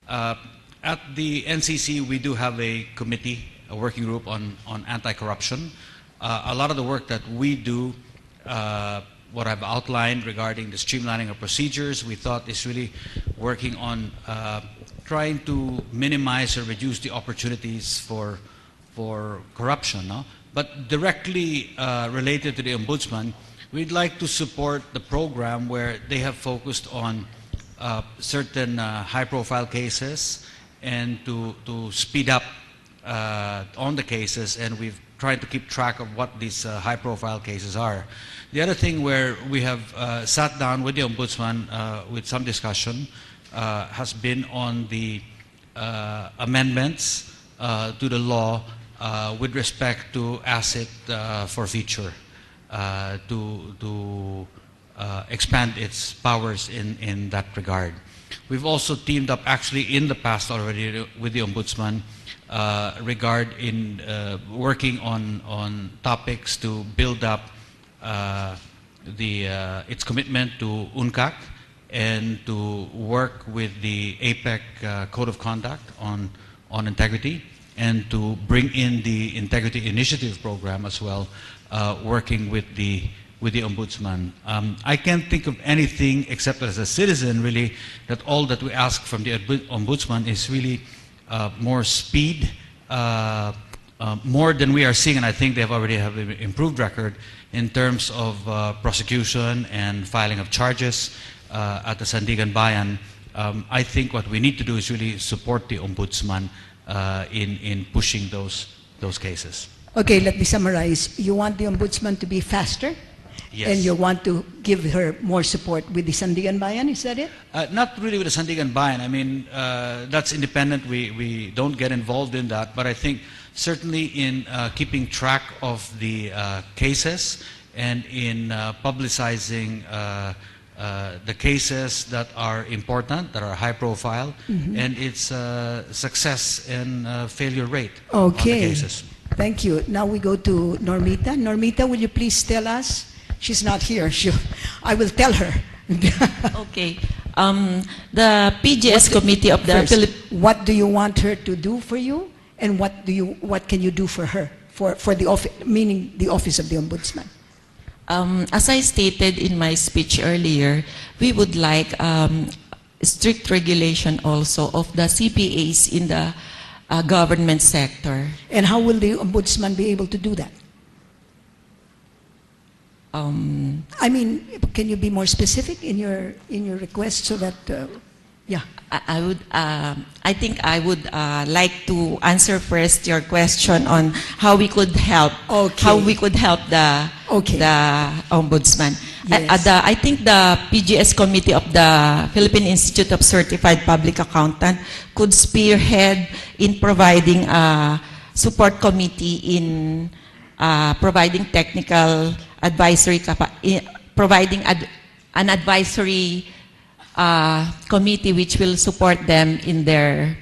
Uh, at the NCC, we do have a committee, a working group on anti-corruption. A lot of the work that we do, what I've outlined regarding the streamlining of procedures, we thought is really working on trying to minimize or reduce the opportunities for corruption. No? But directly related to the Ombudsman, we'd like to support the program where they have focused on certain high-profile cases and to speed up on the cases, and we've tried to keep track of what these high-profile cases are. The other thing where we have sat down with the Ombudsman with some discussion has been on the amendments to the law with respect to asset forfeiture, to expand its powers in that regard. We've also teamed up actually in the past already with the Ombudsman working on topics to build up its commitment to UNCAC and to work with the APEC Code of Conduct on integrity, and to bring in the Integrity Initiative Program as well, working with the Ombudsman. I can't think of anything except that as a citizen, really, that all that we ask from the Ombudsman is really more speed, more than we are seeing, and I think they already have an improved record in terms of prosecution and filing of charges at the Sandigan Bayan. I think what we need to do is really support the Ombudsman in pushing those cases. Okay, let me summarize. You want the Ombudsman to be faster? Yes. And you want to give her more support with the Sandigan Bayan, is that it? Not really with the Sandigan Bayan. I mean, that's independent. We don't get involved in that. But I think certainly in keeping track of the cases and in publicizing the cases that are important, that are high profile, and its success and failure rate on the cases. Thank you. Now we go to Normita. Normita, will you please tell us? She's not here. I will tell her. Okay. The PGS committee of the Philippines. What do you want her to do for you, and what can you do for her, for the office, meaning the office of the Ombudsman? As I stated in my speech earlier, we would like strict regulation also of the CPAs in the government sector. And how will the Ombudsman be able to do that? I mean, can you be more specific in your request so that, yeah. I think I would like to answer first your question on how we could help, how we could help the Ombudsman. Yes. I think the PGS committee of the Philippine Institute of Certified Public Accountant could spearhead in providing a support committee in providing technical advisory, providing an advisory committee which will support them in their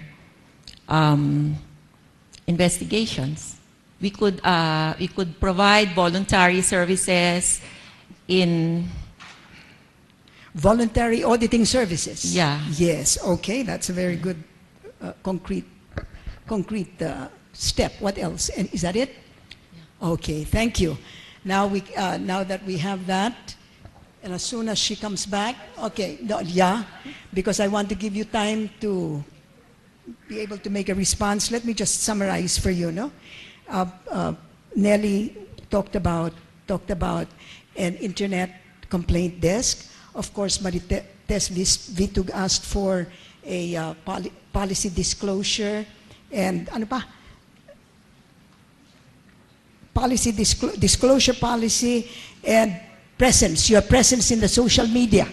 investigations. We could provide voluntary services in voluntary auditing services. Yeah. Yes. Okay, that's a very good concrete step. What else? And is that it? Yeah. Okay. Thank you. Now now that we have that. And as soon as she comes back, okay, yeah, because I want to give you time to be able to make a response. Let me just summarize for you, no? Nelly talked about an internet complaint desk. Of course, Marites Vitug asked for a policy disclosure and ano pa? Policy disclosure policy and your presence in the social media,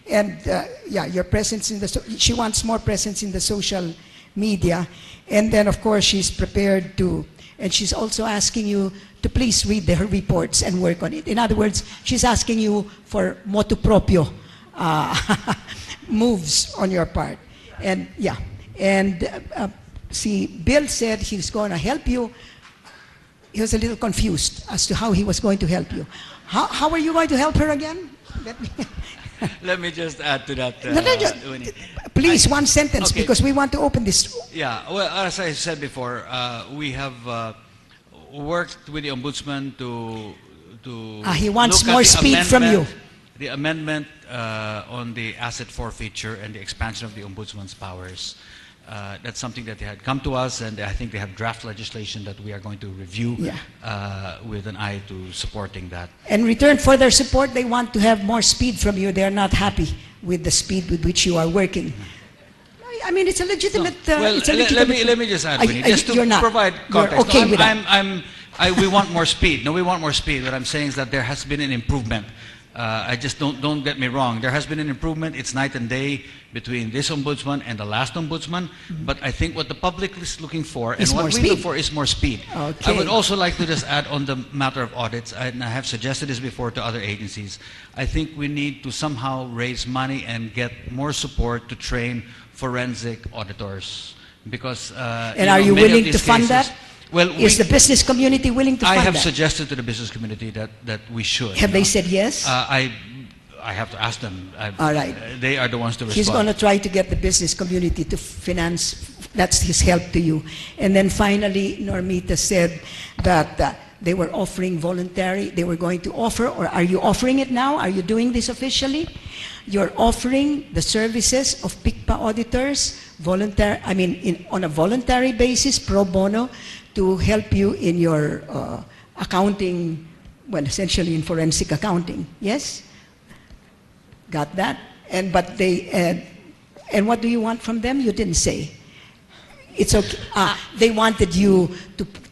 and yeah, your presence in she wants more presence in the social media, and then of course she's prepared to, and she's also asking you to please read her reports and work on it. In other words, she's asking you for motu proprio moves on your part, and yeah, and see, Bill said he's going to help you. He was a little confused as to how he was going to help you. How are you going to help her again? Let me- Let me just add to that. No, no, no. Winnie. Please, one sentence, Okay. because we want to open this. Yeah, well, as I said before, we have worked with the ombudsman to He wants look at more the speed from you. The amendment on the asset forfeiture and the expansion of the ombudsman's powers. That's something that they had come to us, and I think they have draft legislation that we are going to review with an eye to supporting that. In return for their support, they want to have more speed from you. They are not happy with the speed with which you are working. I mean, it's a legitimate. Well, it's a legitimate. let me just add, Winnie, just to you're not. provide You're context. okay No, with that. we want more speed. No, we want more speed. What I'm saying is that there has been an improvement. I just don't get me wrong. There has been an improvement. It's night and day between this ombudsman and the last ombudsman. But I think what the public is looking for and Is what more we look speed. for is more speed. Okay. I would also like to just add on the matter of audits, and I have suggested this before to other agencies. I think we need to somehow raise money and get more support to train forensic auditors, because And are you many of willing these to fund cases- that? Well, Is the business community willing to I fund have that? suggested to the business community that we should. Have they said yes? I have to ask them. All right. They are the ones to respond. He's going to try to get the business community to finance. That's his help to you. And then finally, Normita said that they were offering voluntary. They were going to offer, or are you offering it now? Are you doing this officially? You're offering the services of PICPA auditors, on a voluntary basis, pro bono, to help you in your accounting, well, essentially in forensic accounting. Yes? Got that? And what do you want from them? You didn't say. It's okay. They wanted you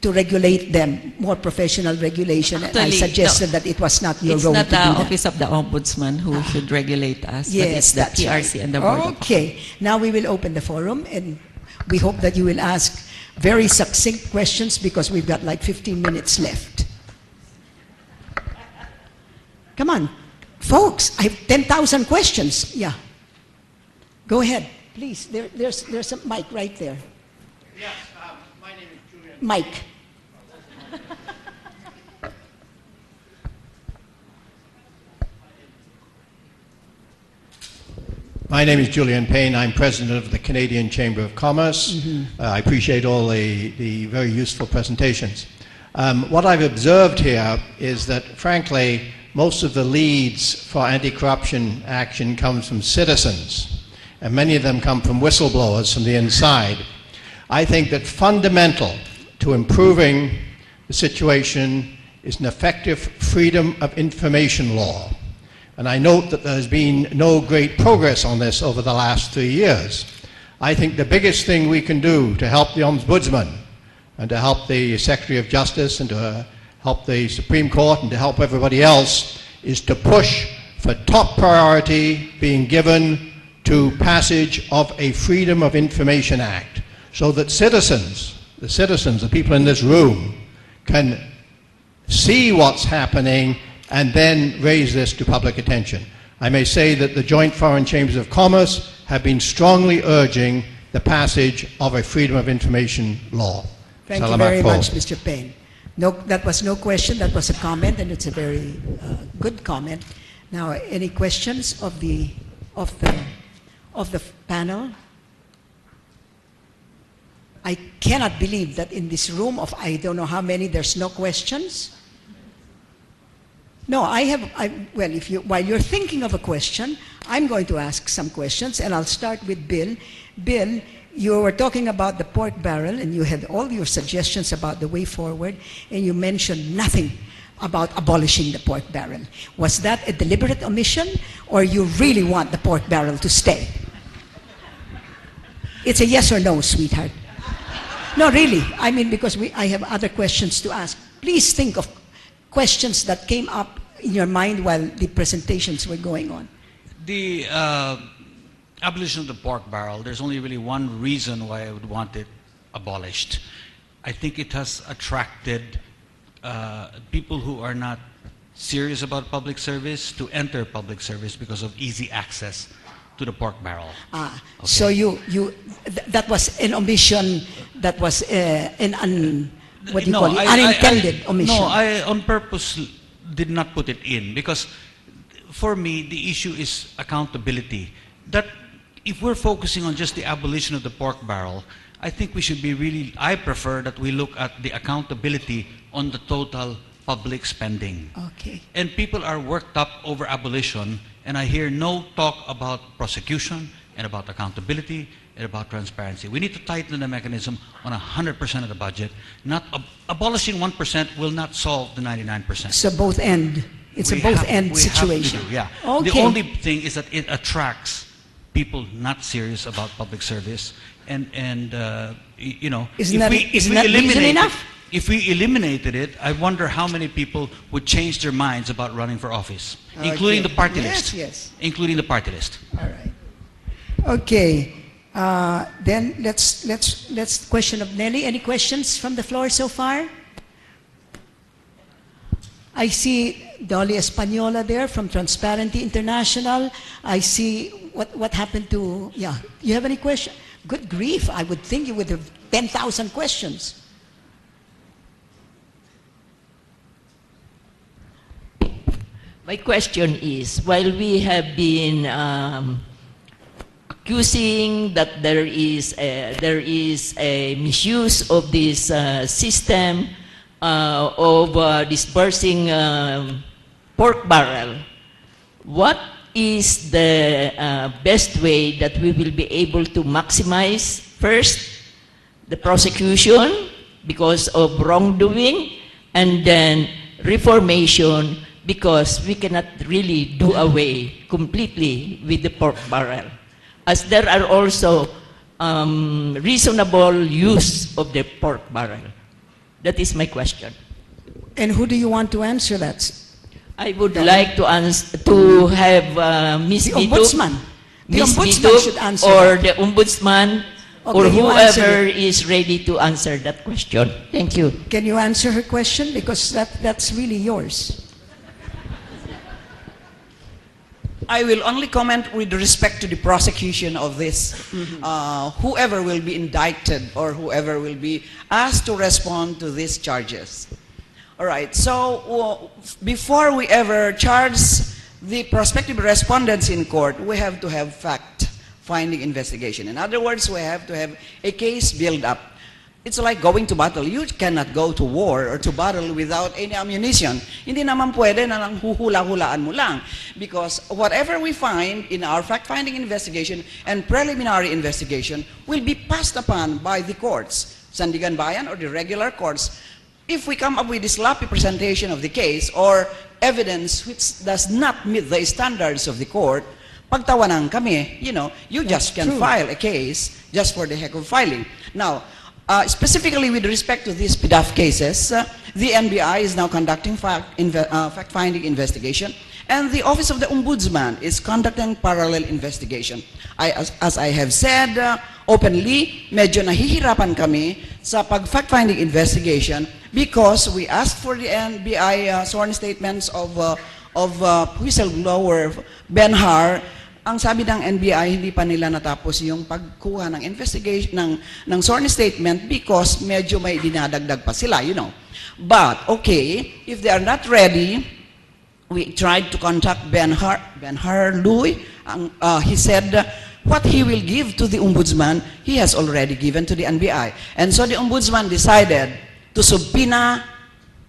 to regulate them, more professional regulation, and I Actually, suggested that it was not your It's role not to do the that. Office of the Ombudsman who should regulate us, but it's the that's PRC right. and the Board of Okay, now we will open the forum, and we hope that you will ask very succinct questions because we've got like 15 minutes left. Come on, folks, I have 10,000 questions. Yeah. Go ahead, please. There's a mic right there. Yes, my name is Julian. Mike. My name is Julian Payne. I'm president of the Canadian Chamber of Commerce. I appreciate all the very useful presentations. What I've observed here is that, frankly, most of the leads for anti-corruption action comes from citizens, and many of them come from whistleblowers from the inside. I think that fundamental to improving the situation is an effective freedom of information law. And I note that there has been no great progress on this over the last 3 years. I think the biggest thing we can do to help the Ombudsman and to help the Secretary of Justice and to help the Supreme Court and to help everybody else is to push for top priority being given to passage of a Freedom of Information Act, so that the people in this room, can see what's happening and then raise this to public attention. I may say that the Joint Foreign Chambers of Commerce have been strongly urging the passage of a Freedom of Information law. Thank you Salamat very po. much, Mr. Payne. No, that was no question, that was a comment, and it's a very good comment. Now, any questions of the panel? I cannot believe that in this room of I don't know how many, there's no questions. No, while you're thinking of a question, I'm going to ask some questions, and I'll start with Bill. Bill, you were talking about the pork barrel, and you had all your suggestions about the way forward, and you mentioned nothing about abolishing the pork barrel. Was that a deliberate omission, or you really want the pork barrel to stay? It's a yes or no, sweetheart. No, really. I mean, because I have other questions to ask. Please think of questions that came up in your mind while the presentations were going on. The abolition of the pork barrel, there's only really one reason why I would want it abolished. I think it has attracted people who are not serious about public service to enter public service because of easy access to the pork barrel. Okay. So that was an omission, that was unintended omission. No, I on purpose did not put it in because for me, the issue is accountability. That if we're focusing on just the abolition of the pork barrel, I think we should be really, I prefer that we look at the accountability on the total public spending. Okay. And people are worked up over abolition, and I hear no talk about prosecution and about accountability and about transparency. We need to tighten the mechanism on 100% of the budget. Not abolishing 1% will not solve the 99%. So both end. It's a both end situation. Yeah. Okay. The only thing is that it attracts people not serious about public service, and you know, Isn't that reason enough? If we eliminated it, I wonder how many people would change their minds about running for office, including the party list. Yes. Including the party list. All right. Okay. Then let's question of Nelly. Any questions from the floor so far? I see Dolly Española there from Transparency International. I see what happened to, yeah. You have any question? Good grief, I would think you would have 10,000 questions. My question is, while we have been accusing that there is a misuse of this system of dispersing pork barrel, what is the best way that we will be able to maximize, first, the prosecution because of wrongdoing, and then reformation because we cannot really do away completely with the pork barrel, as there are also reasonable use of the pork barrel. That is my question. And who do you want to answer that? I would like to have Ms. The Bidu, ombudsman. The Ms. ombudsman Bidu, should answer or that. the ombudsman, or Okay, you answer whoever it. is ready to answer that question. Thank you. Can you answer her question? Because that's really yours. I will only comment with respect to the prosecution of this. Whoever will be indicted or whoever will be asked to respond to these charges. All right, so before we ever charge the prospective respondents in court, we have to have fact-finding investigation. In other words, we have to have a case build up. It's like going to battle. You cannot go to war or to battle without any ammunition. Hindi naman pwede na lang huhula-hulaan mo lang. Because whatever we find in our fact-finding investigation and preliminary investigation will be passed upon by the courts, Sandigan Bayan or the regular courts. If we come up with this sloppy presentation of the case or evidence which does not meet the standards of the court, pagtawanan kami, you just can file a case just for the heck of filing. Now, specifically with respect to these PDAF cases, the NBI is now conducting fact-finding investigation, and the Office of the Ombudsman is conducting parallel investigation. As I have said openly, medyo nahihirapan kami sa fact-finding investigation because we asked for the NBI sworn statements of whistleblower Ben Har. Ang sabi ng NBI, hindi pa nila natapos yung pagkuha ng investigation, ng sworn statement because medyo may dinadagdag pa sila, But, okay, if they are not ready, we tried to contact Ben Har Louis. He said what he will give to the Ombudsman, he has already given to the NBI. And so the Ombudsman decided to subpoena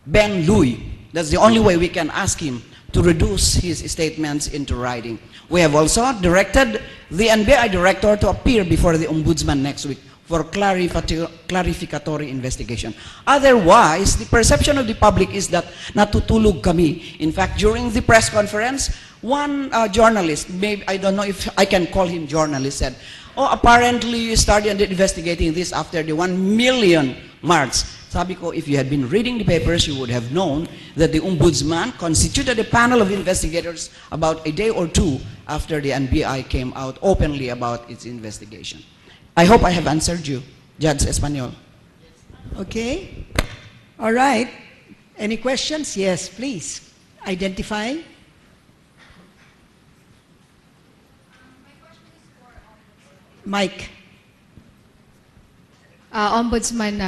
Ben Louis. That's the only way we can ask him to reduce his statements into writing. We have also directed the NBI director to appear before the Ombudsman next week for clarificatory investigation. Otherwise, the perception of the public is that natutulog kami. In fact, during the press conference, one journalist, maybe I don't know if I can call him journalist, said, apparently you started investigating this after the 1 million march. Sabi ko, if you had been reading the papers, you would have known that the Ombudsman constituted a panel of investigators about a day or two after the NBI came out openly about its investigation. I hope I have answered you, Judge Espanyol. Okay. All right. Any questions? Yes, please. Identify. Mike. Ombudsman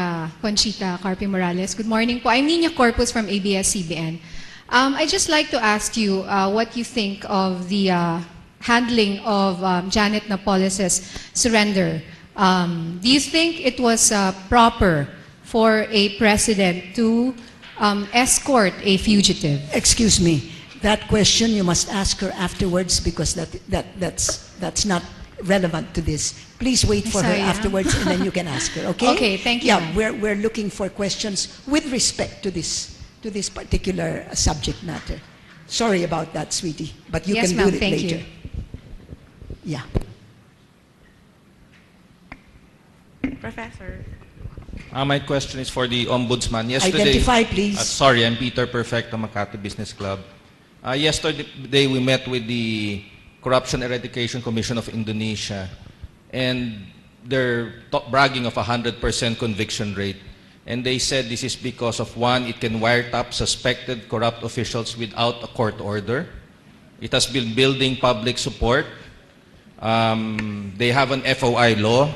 Conchita Carpio Morales. Good morning po. I'm Nina Corpus from ABS-CBN. I'd just like to ask you what you think of the handling of Janet Napoles' surrender. Do you think it was proper for a president to escort a fugitive? Excuse me. That question you must ask her afterwards because that's not relevant to this. Please wait for her Sorry, afterwards and then you can ask her, okay? Okay, thank you, Yeah, ma'am. we're looking for questions with respect to this particular subject matter. Sorry about that, sweetie, but you Yes, can do ma'am, it thank later. you. Yeah. Professor. My question is for the Ombudsman. Yesterday, Identify, please. sorry, I'm Peter Perfecto, Makati Business Club. Yesterday, we met with the Corruption Eradication Commission of Indonesia, and they're bragging of 100% conviction rate. And they said this is because of, one, it can wiretap suspected corrupt officials without a court order. It has been building public support. They have an FOI law.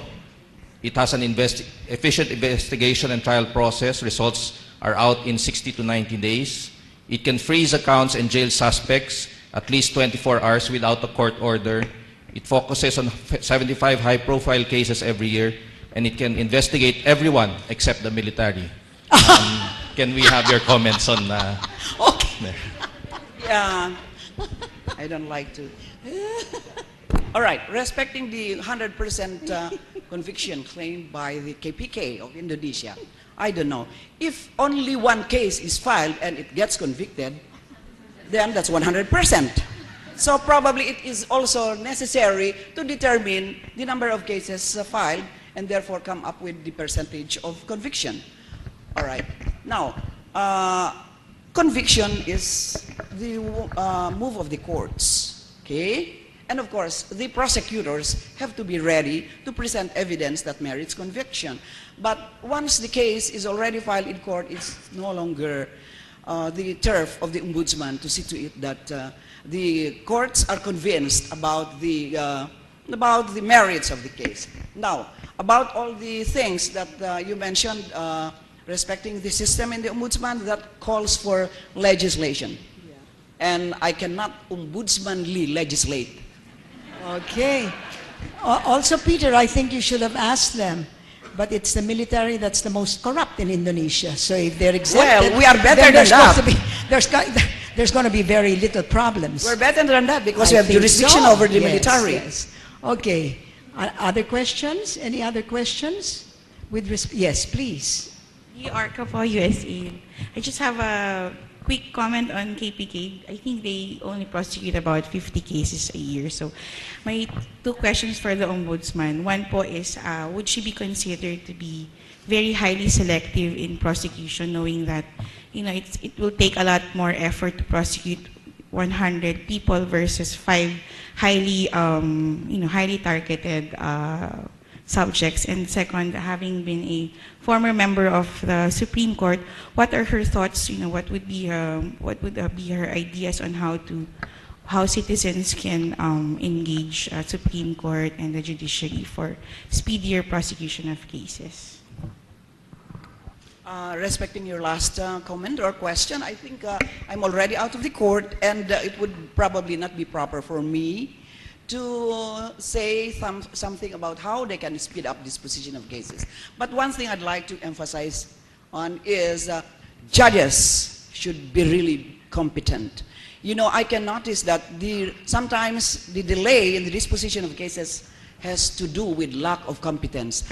It has an efficient investigation and trial process. Results are out in 60 to 90 days. It can freeze accounts and jail suspects at least 24 hours without a court order. It focuses on 75 high-profile cases every year, and it can investigate everyone except the military. Can we have your comments on Okay. Yeah. I don't like to. All right. Respecting the 100% conviction claimed by the KPK of Indonesia, I don't know. If only one case is filed and it gets convicted, then that's 100%. So probably it is also necessary to determine the number of cases filed and therefore come up with the percentage of conviction. All right. Now, conviction is the move of the courts, okay? And of course, the prosecutors have to be ready to present evidence that merits conviction. But once the case is already filed in court, it's no longer the turf of the ombudsman to see to it that the courts are convinced about the merits of the case. Now, about all the things that you mentioned respecting the system in the ombudsman, that calls for legislation. Yeah. And I cannot ombudsmanly legislate. Okay. Also, Peter, I think you should have asked them. But it's the military that's the most corrupt in Indonesia. So if they're exempted, well, we are better then than that. There's going to be very little problems. We're better than that because we have jurisdiction over the military. Yes. Okay. Other questions? Any other questions? Yes, please. Arca USA. I just have a quick comment on KPK. I think they only prosecute about 50 cases a year. So my two questions for the Ombudsman. One po is, would she be considered to be very highly selective in prosecution, knowing that, you know, it will take a lot more effort to prosecute 100 people versus 5 highly, highly targeted subjects? And second, having been a former member of the Supreme Court, what are her thoughts? You know, what would be her ideas on how citizens can engage Supreme Court and the judiciary for speedier prosecution of cases? Respecting your last comment or question, I think I'm already out of the court, and it would probably not be proper for me to say something about how they can speed up disposition of cases. But one thing I'd like to emphasize on is judges should be really competent. You know, I can notice that sometimes the delay in the disposition of cases has to do with lack of competence.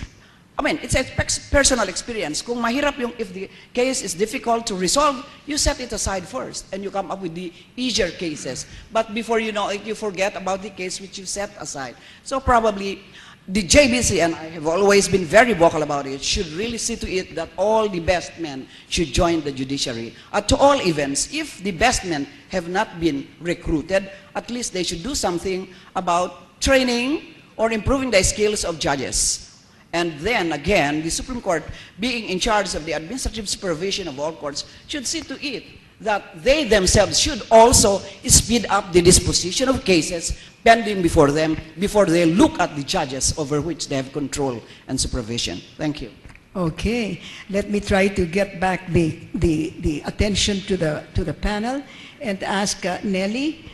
I mean, it's a personal experience. Kung mahirap if the case is difficult to resolve, you set it aside first and you come up with the easier cases. But before you know it, you forget about the case which you set aside. So probably the JBC, and I have always been very vocal about it, should really see to it that all the best men should join the judiciary. To all events, if the best men have not been recruited, at least they should do something about training or improving the skills of judges. And then again, the Supreme Court, being in charge of the administrative supervision of all courts, should see to it that they themselves should also speed up the disposition of cases pending before them, before they look at the judges over which they have control and supervision. Thank you. Okay, let me try to get back the attention to the panel and ask Nelly.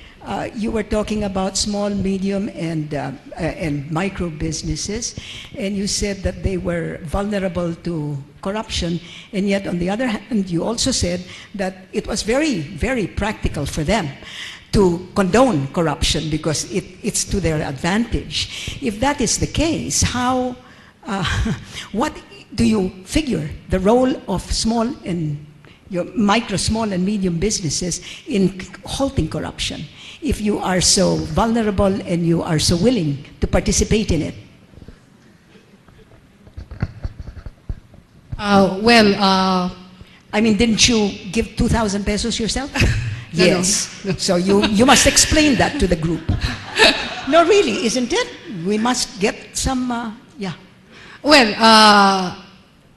You were talking about small, medium, and micro businesses, and you said that they were vulnerable to corruption, and yet on the other hand, you also said that it was very, very practical for them to condone corruption because it's to their advantage. If that is the case, how, what do you figure the role of small and your micro, small, and medium businesses in halting corruption if you are so vulnerable and you are so willing to participate in it? I mean, didn't you give 2,000 pesos yourself? Yes. No. So you must explain that to the group. No, really, isn't it? We must get some, yeah. Well,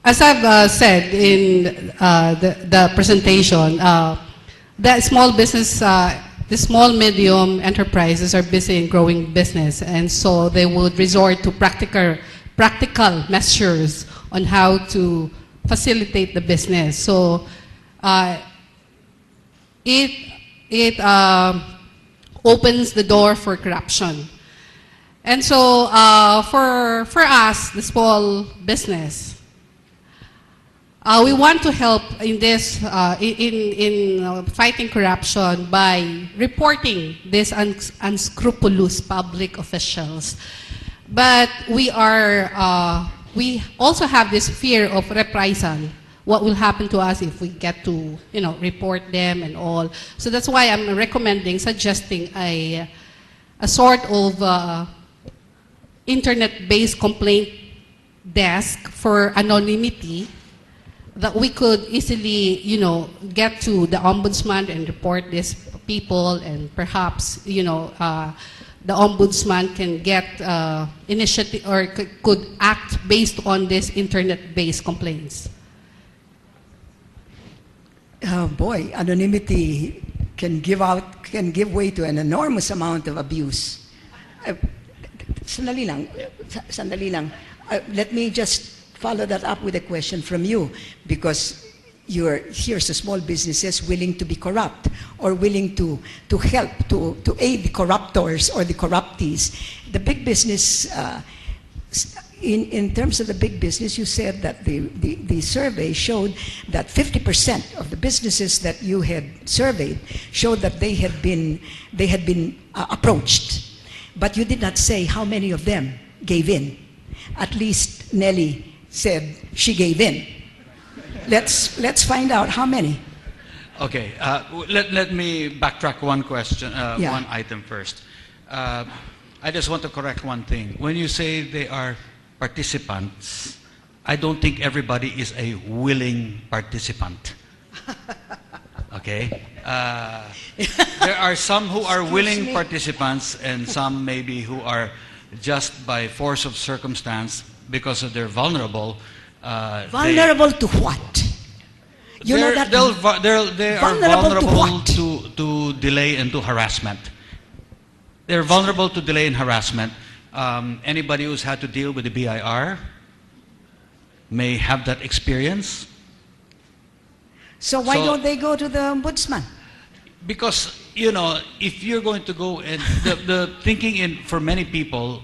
as I've said in the presentation, the small business, the small medium enterprises are busy in growing business, and so they would resort to practical measures on how to facilitate the business. So it opens the door for corruption. And so for us, the small business, we want to help in this, in fighting corruption by reporting these unscrupulous public officials. But we also have this fear of reprisal. What will happen to us if we get to, report them and all. So that's why I'm suggesting a sort of internet-based complaint desk for anonymity that we could easily, get to the ombudsman and report these people, and perhaps, the ombudsman can get initiative or could act based on these internet-based complaints. Oh boy, anonymity can give way to an enormous amount of abuse. Sandali lang. Let me just follow that up with a question from you, because here's the small businesses willing to be corrupt or willing to help, to aid the corruptors or the corruptees. The big business, in terms of the big business, you said that the survey showed that 50% of the businesses that you had surveyed showed that they had been approached. But you did not say how many of them gave in. At least Nelly said she gave in. Let's find out how many. Okay, let me backtrack one question, one item first. I just want to correct one thing. When you say they are participants, I don't think everybody is a willing participant. Okay? There are some who are willing participants and some maybe who are just by force of circumstance, because of they're vulnerable. Vulnerable to what? You know that they are vulnerable to delay and to harassment. They're vulnerable to delay and harassment. Anybody who's had to deal with the BIR may have that experience. So why don't they go to the ombudsman? Because, if you're going to go, and the thinking for many people,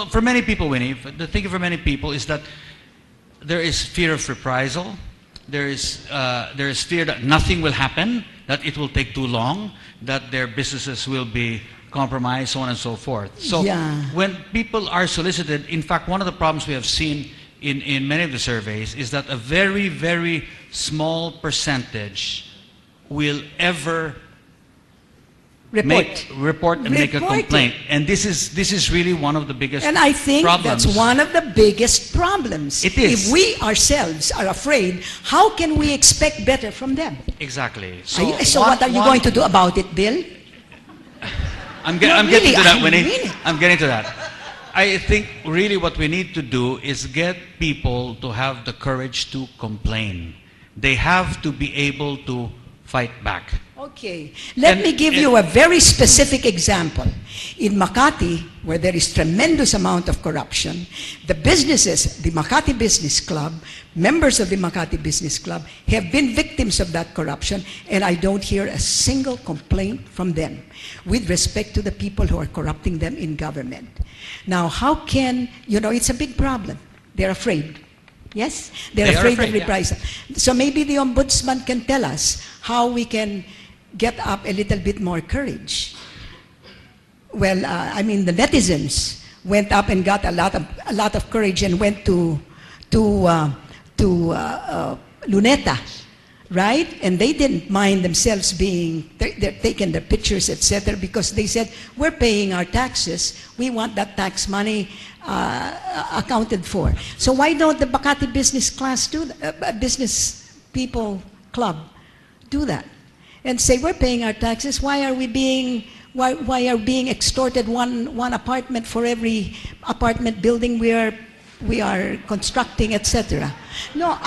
for many people, Winnie, the thinking for many people is that there is fear of reprisal. There is fear that nothing will happen, that it will take too long, that their businesses will be compromised, so on and so forth. So when people are solicited, in fact, one of the problems we have seen in many of the surveys is that a very, very small percentage will ever report and make a complaint. And this is really one of the biggest problems. And I think that's one of the biggest problems. It is. If we ourselves are afraid, how can we expect better from them? Exactly. So what are you going to do about it, Bill? I'm getting to that, Winnie. I'm getting to that. I think really what we need to do is get people to have the courage to complain. They have to be able to fight back. Okay, let me give you a very specific example. In Makati, where there is tremendous amount of corruption, the businesses, the Makati Business Club, members of the Makati Business Club have been victims of that corruption, and I don't hear a single complaint from them with respect to the people who are corrupting them in government. Now, how can, it's a big problem. They're afraid. Yes? They're afraid of reprisal. Yeah. So maybe the Ombudsman can tell us how we can get up a little bit more courage. Well, the netizens went up and got a lot of courage and went to Luneta, right? And they didn't mind themselves they're taking their pictures, etc., because they said, we're paying our taxes. We want that tax money accounted for. So why don't the Makati Business Class Business People Club do that? And say, we're paying our taxes. Why are we being extorted one apartment for every apartment building we are constructing, etc.? No,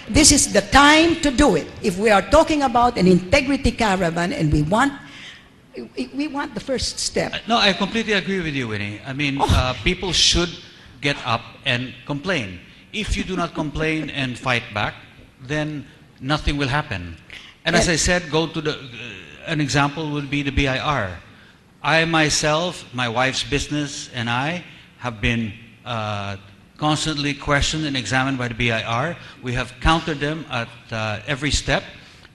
this is the time to do it. If we are talking about an integrity caravan and we want the first step. No, I completely agree with you, Winnie. People should get up and complain. If you do not complain and fight back, then nothing will happen. And as I said, an example would be the BIR. I myself, my wife's business, and I have been constantly questioned and examined by the BIR. We have countered them at every step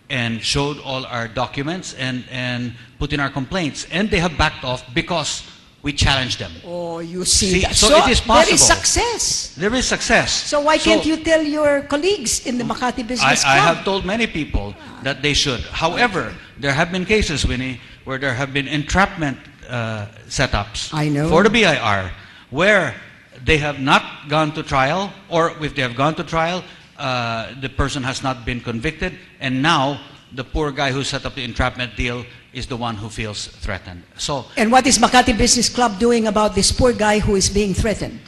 and showed all our documents and put in our complaints. And they have backed off because we challenged them. Oh, you see that. So it is possible. There is success. There is success. So why can't you tell your colleagues in the Makati Business Club? I have told many people that they should. However, there have been cases, Winnie, where there have been entrapment setups for the BIR, where they have not gone to trial, or if they have gone to trial, the person has not been convicted, and now the poor guy who set up the entrapment deal is the one who feels threatened. And what is Makati Business Club doing about this poor guy who is being threatened?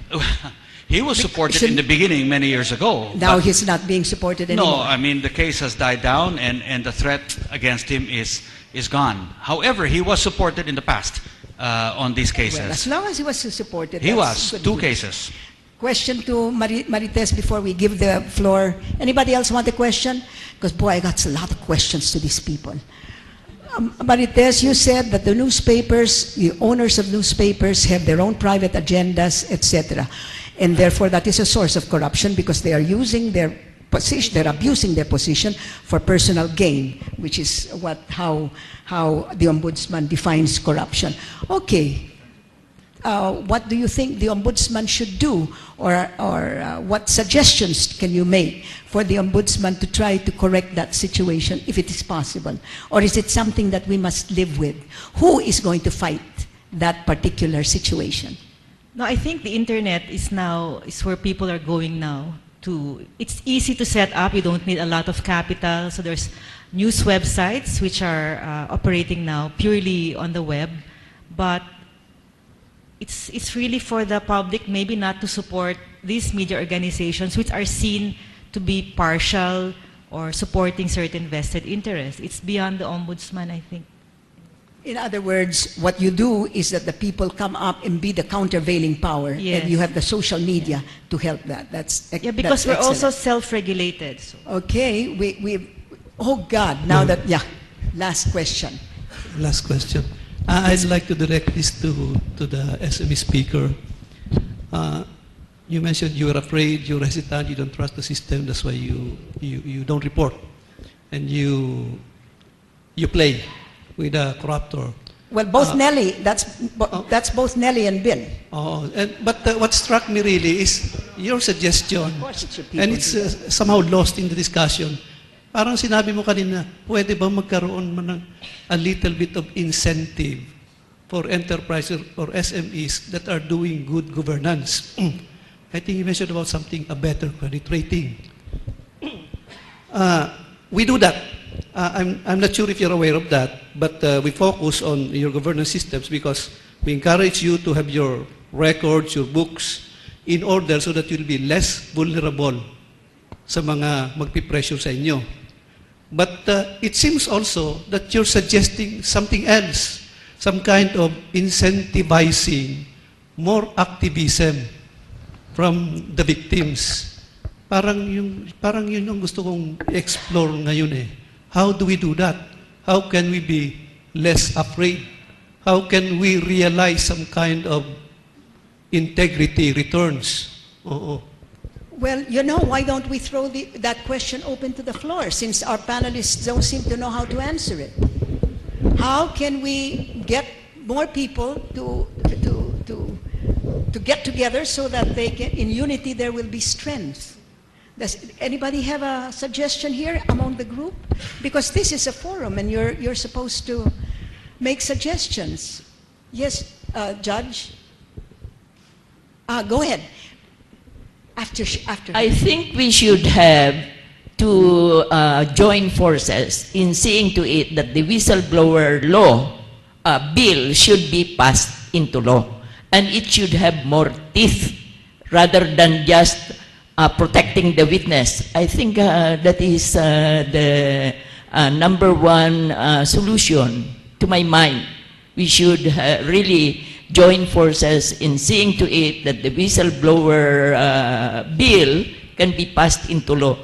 He was supported in the beginning many years ago. Now he's not being supported anymore. No, the case has died down and the threat against him is gone. However, he was supported in the past on these cases. Well, as long as he was supported. He was, 2 cases. Question to Marites before we give the floor. Anybody else want a question? Because boy, I got a lot of questions to these people. Marites, you said that the newspapers, the owners of newspapers have their own private agendas, etc. And therefore that is a source of corruption because they are using their position, they're abusing their position for personal gain, which is how the Ombudsman defines corruption. Okay. What do you think the Ombudsman should do, or what suggestions can you make for the Ombudsman to try to correct that situation, if it is possible? Or is it something that we must live with? Who is going to fight that particular situation? No, I think the internet is where people are going now. It's easy to set up. You don't need a lot of capital. So there's news websites which are operating now purely on the web, but it's really for the public maybe not to support these media organizations which are seen to be partial or supporting certain vested interests. It's beyond the Ombudsman, I think. In other words, what you do is that the people come up and be the countervailing power, yes. And you have the social media to help that. Because we're also self-regulated. So. Okay, oh God, now that, last question. Last question. I'd like to direct this to the SME speaker. You mentioned you were afraid, you're hesitant, you don't trust the system, that's why you don't report. And you play with a corruptor. Well, both Nelly, that's both Nelly and Bin. But what struck me really is your suggestion, and it's somehow lost in the discussion. Parang sinabi mo kanina, pwede ba magkaroon man ng a little bit of incentive for enterprises or SMEs that are doing good governance? I think you mentioned about something, a better credit rating. We do that. I'm not sure if you're aware of that, but we focus on your governance systems because we encourage you to have your records, your books in order so that you'll be less vulnerable sa mga magpipressure sa inyo. But it seems also that you're suggesting something else, some kind of incentivizing more activism from the victims. Parang yun yung gusto kong explore ngayon eh. How do we do that? How can we be less afraid? How can we realize some kind of integrity returns? Oo. Well, you know, why don't we throw that question open to the floor, since our panelists don't seem to know how to answer it? How can we get more people to get together so that they can, in unity there will be strength? Does anybody have a suggestion here among the group? Because this is a forum and you're supposed to make suggestions. Yes, Judge? Go ahead. After. I think we should have to join forces in seeing to it that the whistleblower law bill should be passed into law. And it should have more teeth rather than just protecting the witness. I think that is the number one solution to my mind. We should really join forces in seeing to it that the whistleblower bill can be passed into law,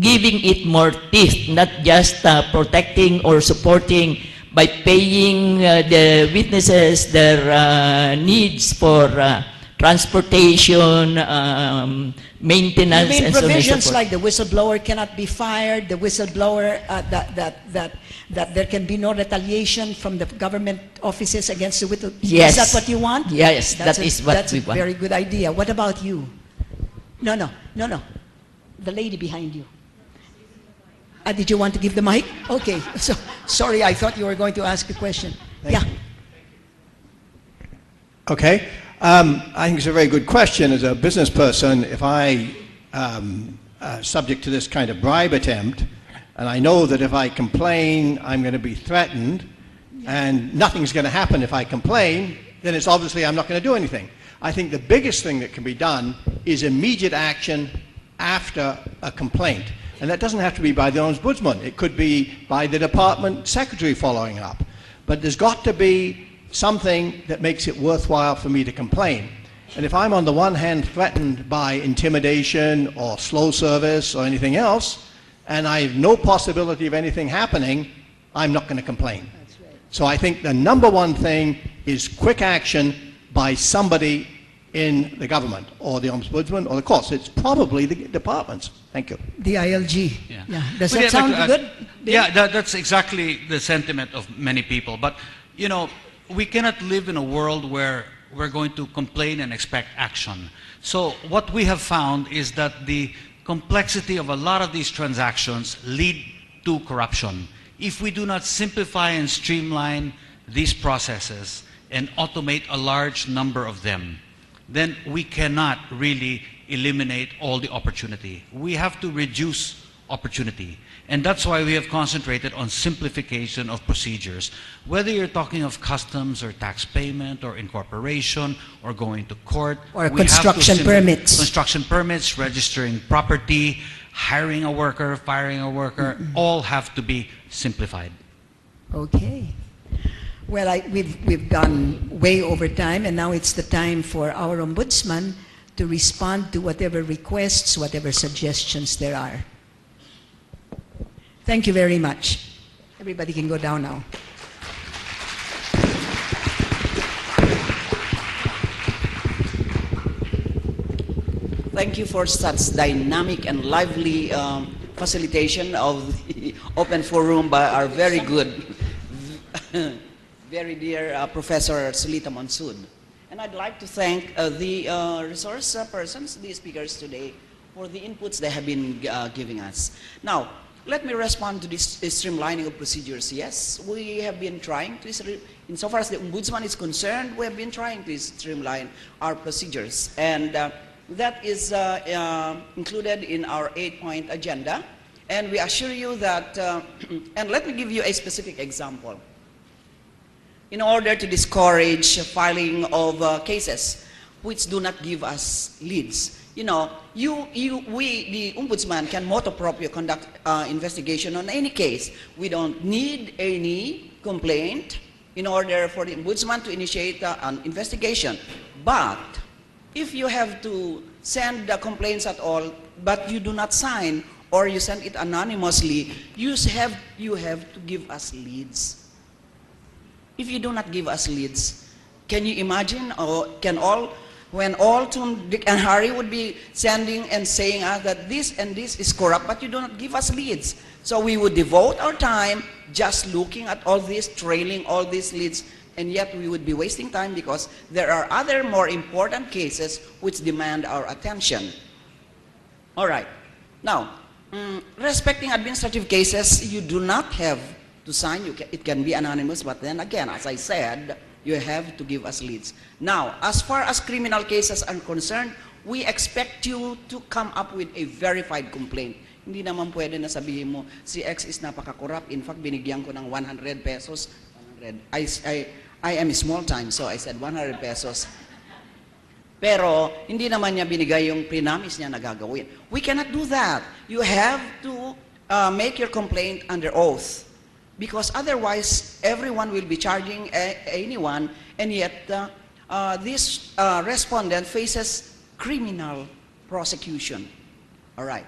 giving it more teeth, not just protecting or supporting by paying the witnesses their needs for transportation, maintenance, you mean and so on and so provisions forth. like the whistleblower cannot be fired, the whistleblower that there can be no retaliation from the government offices against the whistleblower? Yes. Is that what you want? Yes, that is what that's we a want. very good idea. What about you? No. The lady behind you. Did you want to give the mic? Okay. So sorry, I thought you were going to ask a question. Thank you. Okay. I think it's a very good question. As a business person, if I subject to this kind of bribe attempt, and I know that if I complain, I'm going to be threatened, and nothing's going to happen if I complain, then it's obviously I'm not going to do anything. I think the biggest thing that can be done is immediate action after a complaint. And that doesn't have to be by the Ombudsman. It could be by the department secretary following up. But there's got to be something that makes it worthwhile for me to complain. And if I'm on the one hand threatened by intimidation or slow service or anything else, and I have no possibility of anything happening, I'm not going to complain. That's right. So I think the number one thing is quick action by somebody in the government or the Ombudsman or the courts. It's probably the departments. Thank you. The ILG. Yeah. Does Well, that sound I'd like to good? add- Yeah, that's exactly the sentiment of many people. But, you know, we cannot live in a world where we're going to complain and expect action. So what we have found is that the complexity of a lot of these transactions lead to corruption. If we do not simplify and streamline these processes and automate a large number of them, then we cannot really eliminate all the opportunity. We have to reduce opportunity. And that's why we have concentrated on simplification of procedures. Whether you're talking of customs or tax payment or incorporation or going to court. Or we have to construction permits. Construction permits, registering property, hiring a worker, firing a worker, all have to be simplified. Okay. Well, we've gone way over time, and now it's the time for our Ombudsman to respond to whatever requests, whatever suggestions there are. Thank you very much. Everybody can go down now. Thank you for such dynamic and lively facilitation of the open forum by our very good, very dear Professor Solita Monsood. And I'd like to thank the resource persons, the speakers today, for the inputs they have been giving us. Now, let me respond to this streamlining of procedures. Yes, we have been trying to, insofar as the Ombudsman is concerned, we have been trying to streamline our procedures. And that is included in our 8-point agenda. And we assure you that, and let me give you a specific example. In order to discourage filing of cases which do not give us leads, you know, we, the ombudsman, can motu proprio conduct investigation on any case. We don't need any complaint in order for the ombudsman to initiate an investigation. But if you have to send the complaints at all, but you do not sign, or you send it anonymously, you have to give us leads. If you do not give us leads, can you imagine, or when all Tom, Dick, and Harry would be sending and saying that this and this is corrupt, but you do not give us leads. So we would devote our time just looking at all this, trailing all these leads, and yet we would be wasting time because there are other more important cases which demand our attention. All right. Now, respecting administrative cases, you do not have to sign. It can be anonymous, but then again, as I said, you have to give us leads. Now, as far as criminal cases are concerned, we expect you to come up with a verified complaint. Hindi naman pwede na sabihin mo, si X is napaka-corrupt. In fact, binigyan ko ng 100 pesos. 100. I am small time, so I said 100 pesos. Pero, hindi naman niya binigay yung pre-namis niya na gagawin. We cannot do that. You have to make your complaint under oath. Because otherwise, everyone will be charging anyone, and yet this respondent faces criminal prosecution. All right.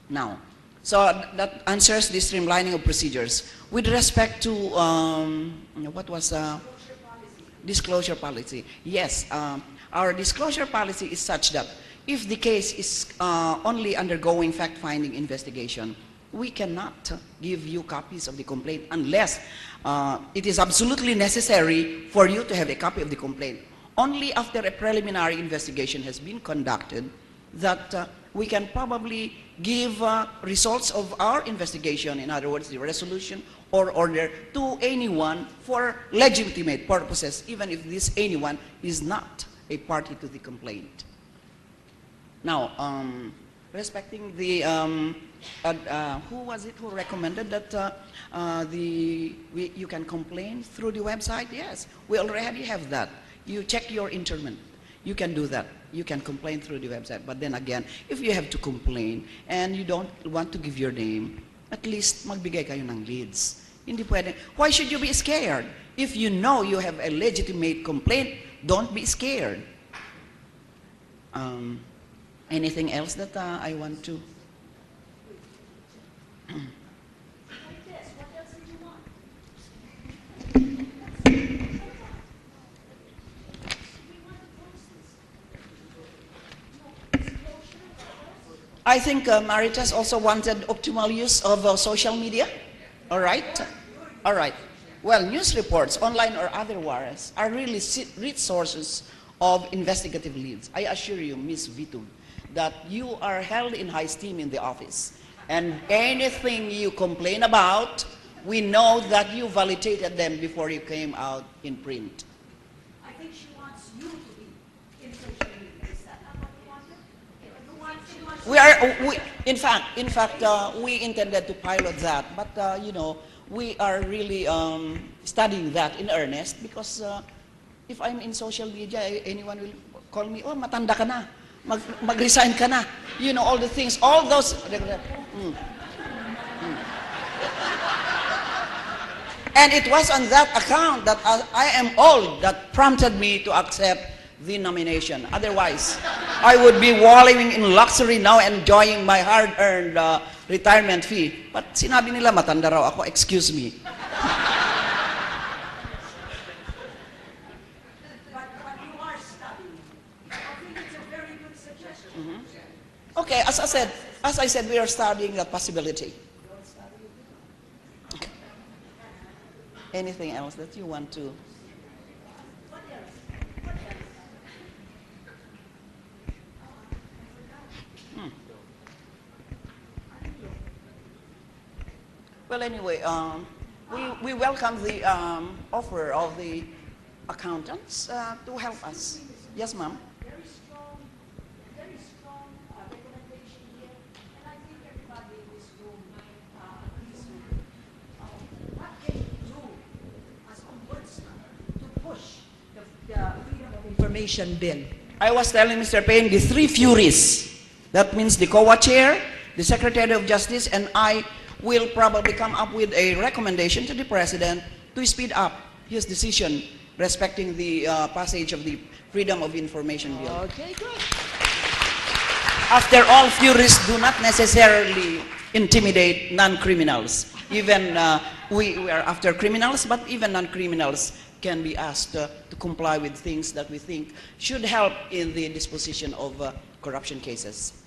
Now, so that answers the streamlining of procedures. With respect to, what was disclosure policy? Yes, our disclosure policy is such that if the case is only undergoing fact-finding investigation, we cannot give you copies of the complaint unless it is absolutely necessary for you to have a copy of the complaint. Only after a preliminary investigation has been conducted that we can probably give results of our investigation, in other words, the resolution or order, to anyone for legitimate purposes, even if this anyone is not a party to the complaint. Now, respecting the, who was it who recommended that you can complain through the website? Yes, we already have that. You check your internet. You can do that. You can complain through the website. But then again, if you have to complain and you don't want to give your name, at least magbigay kayo ng leads. Hindi pwede. Why should you be scared? If you know you have a legitimate complaint, don't be scared. Anything else that I want to? I think Maritas also wanted optimal use of social media. All right? All right. Well, news reports, online or otherwise, are really rich sources of investigative leads. I assure you, Ms. Vitug, that you are held in high esteem in the office. And anything you complain about, we know that you validated them before you came out in print. I think she wants you to be in social media. Is that not what you wanted? In fact, we intended to pilot that, but you know, we are really studying that in earnest because if I'm in social media, anyone will call me, oh, matanda ka na, mag-resign ka na, you know, all the things, all those. And it was on that account that I am old that prompted me to accept the nomination. Otherwise, I would be wallowing in luxury now, enjoying my hard-earned retirement fee. But sinabi nila, matanda raw ako, excuse me. But you are studying. I think it's a very good suggestion. Okay, as I said, we are studying that possibility. Okay. Anything else that you want to? Well, anyway, we welcome the offer of the accountants to help us. Yes, ma'am. Very strong recommendation here, and I think everybody in this room agrees with it. What can you do as ombudsman to push the Freedom of Information Bill? I was telling Mr. Payne, the three furies. That means the COA chair, the Secretary of Justice, and I will probably come up with a recommendation to the President to speed up his decision respecting the passage of the Freedom of Information Bill. Okay, good. After all, furies do not necessarily intimidate non-criminals. Even we are after criminals, but even non-criminals can be asked to comply with things that we think should help in the disposition of corruption cases.